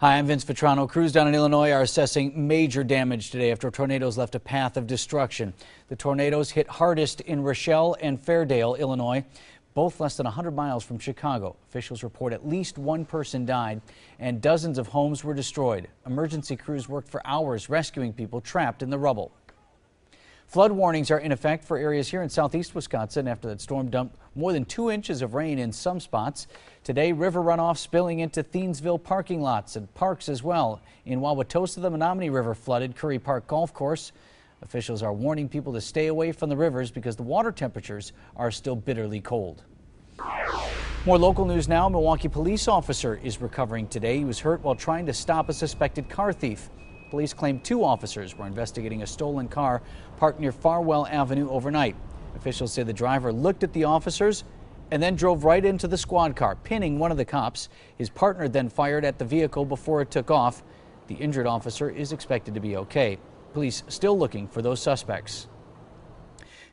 Hi, I'm Vince Vetrano. Crews down in Illinois are assessing major damage today after tornadoes left a path of destruction. The tornadoes hit hardest in Rochelle and Fairdale, Illinois, both less than 100 miles from Chicago. Officials report at least one person died and dozens of homes were destroyed. Emergency crews worked for hours rescuing people trapped in the rubble. Flood warnings are in effect for areas here in southeast Wisconsin after that storm dumped more than 2 inches of rain in some spots. Today, river runoff spilling into Thiensville parking lots and parks as well. In Wauwatosa, the Menominee River flooded Curry Park Golf Course. Officials are warning people to stay away from the rivers because the water temperatures are still bitterly cold. More local news now. A Milwaukee police officer is recovering today. He was hurt while trying to stop a suspected car thief. Police claim 2 officers were investigating a stolen car parked near Farwell Avenue overnight. Officials say the driver looked at the officers and then drove right into the squad car, pinning one of the cops. His partner then fired at the vehicle before it took off. The injured officer is expected to be okay. Police still looking for those suspects.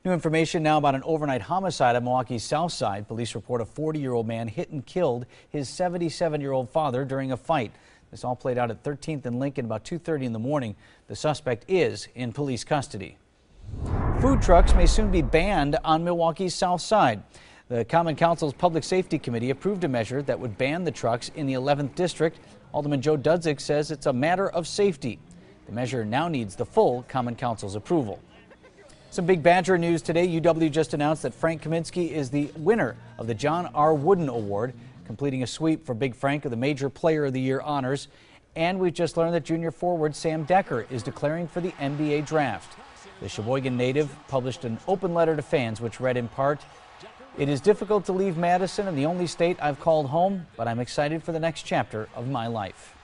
New information now about an overnight homicide on Milwaukee's south side. Police report a 40-year-old man hit and killed his 77-year-old father during a fight. This all played out at 13th and Lincoln about 2:30 in the morning. The suspect is in police custody. Food trucks may soon be banned on Milwaukee's south side. The Common Council's Public Safety Committee approved a measure that would ban the trucks in the 11th District. Alderman Joe Dudzik says it's a matter of safety. The measure now needs the full Common Council's approval. Some big Badger news today. UW just announced that Frank Kaminsky is the winner of the John R. Wooden Award, completing a sweep for Big Frank of the Major Player of the Year honors. And we've just learned that junior forward Sam Decker is declaring for the NBA draft. The Sheboygan native published an open letter to fans which read in part, "It is difficult to leave Madison and the only state I've called home, but I'm excited for the next chapter of my life."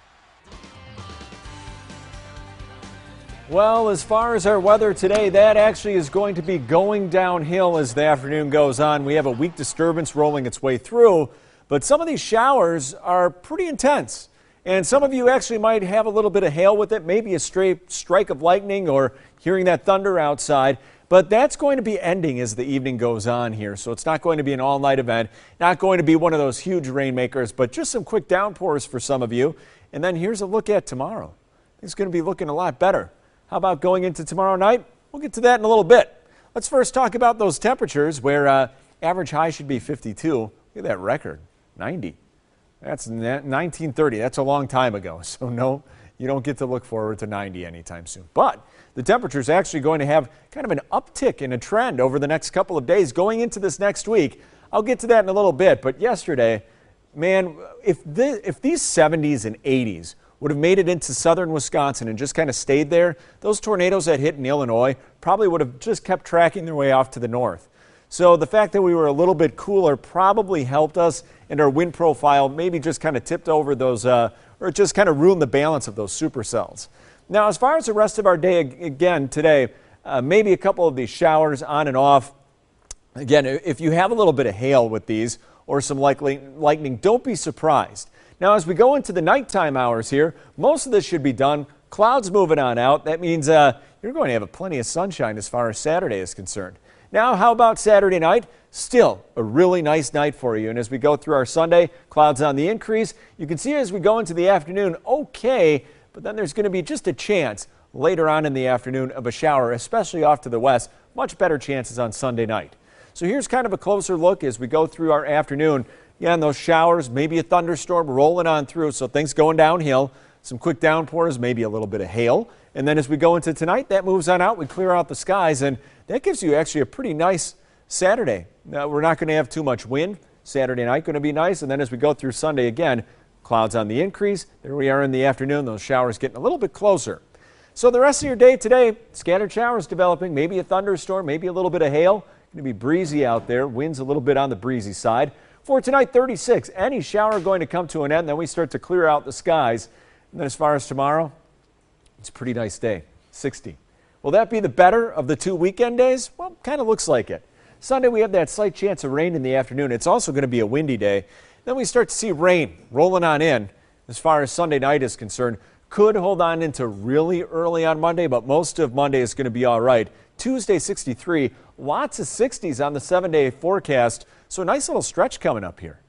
Well, as far as our weather today, that actually is going to be going downhill as the afternoon goes on. We have a weak disturbance rolling its way through, but some of these showers are pretty intense. And some of you actually might have a little bit of hail with it, maybe a stray strike of lightning or hearing that thunder outside. But that's going to be ending as the evening goes on here. So it's not going to be an all-night event, not going to be one of those huge rainmakers, but just some quick downpours for some of you. And then here's a look at tomorrow. It's going to be looking a lot better. How about going into tomorrow night? We'll get to that in a little bit. Let's first talk about those temperatures where average high should be 52. Look at that record, 90. That's 1930. That's a long time ago. So no, you don't get to look forward to 90 anytime soon. But the temperature is actually going to have kind of an uptick in a trend over the next couple of days going into this next week. I'll get to that in a little bit. But yesterday, man, if these 70s and 80s would have made it into southern Wisconsin and just kind of stayed there, those tornadoes that hit in Illinois probably would have just kept tracking their way off to the north. So the fact that we were a little bit cooler probably helped us, and our wind profile maybe just kind of tipped over those, or it just kind of ruined the balance of those supercells. Now, as far as the rest of our day, again, today, maybe a couple of these showers on and off. Again, if you have a little bit of hail with these or some lightning, don't be surprised. Now, as we go into the nighttime hours here, most of this should be done. Clouds moving on out. That means you're going to have plenty of sunshine as far as Saturday is concerned. Now, how about Saturday night? Still a really nice night for you. And as we go through our Sunday, clouds on the increase. You can see as we go into the afternoon, okay, but then there's going to be just a chance later on in the afternoon of a shower, especially off to the west. Much better chances on Sunday night. So here's kind of a closer look as we go through our afternoon. Yeah, and those showers, maybe a thunderstorm rolling on through, so things going downhill. Some quick downpours, maybe a little bit of hail. And then as we go into tonight, that moves on out. We clear out the skies, and that gives you actually a pretty nice Saturday. Now, we're not going to have too much wind. Saturday night going to be nice. And then as we go through Sunday again, clouds on the increase. There we are in the afternoon. Those showers getting a little bit closer. So the rest of your day today, scattered showers developing, maybe a thunderstorm, maybe a little bit of hail. Going to be breezy out there. Winds a little bit on the breezy side. For tonight, 36. Any shower going to come to an end. Then we start to clear out the skies. And then as far as tomorrow, it's a pretty nice day, 60. Will that be the better of the 2 weekend days? Well, kind of looks like it. Sunday, we have that slight chance of rain in the afternoon. It's also going to be a windy day. Then we start to see rain rolling on in as far as Sunday night is concerned. Could hold on into really early on Monday, but most of Monday is going to be all right. Tuesday, 63. Lots of 60s on the 7-day forecast. So a nice little stretch coming up here.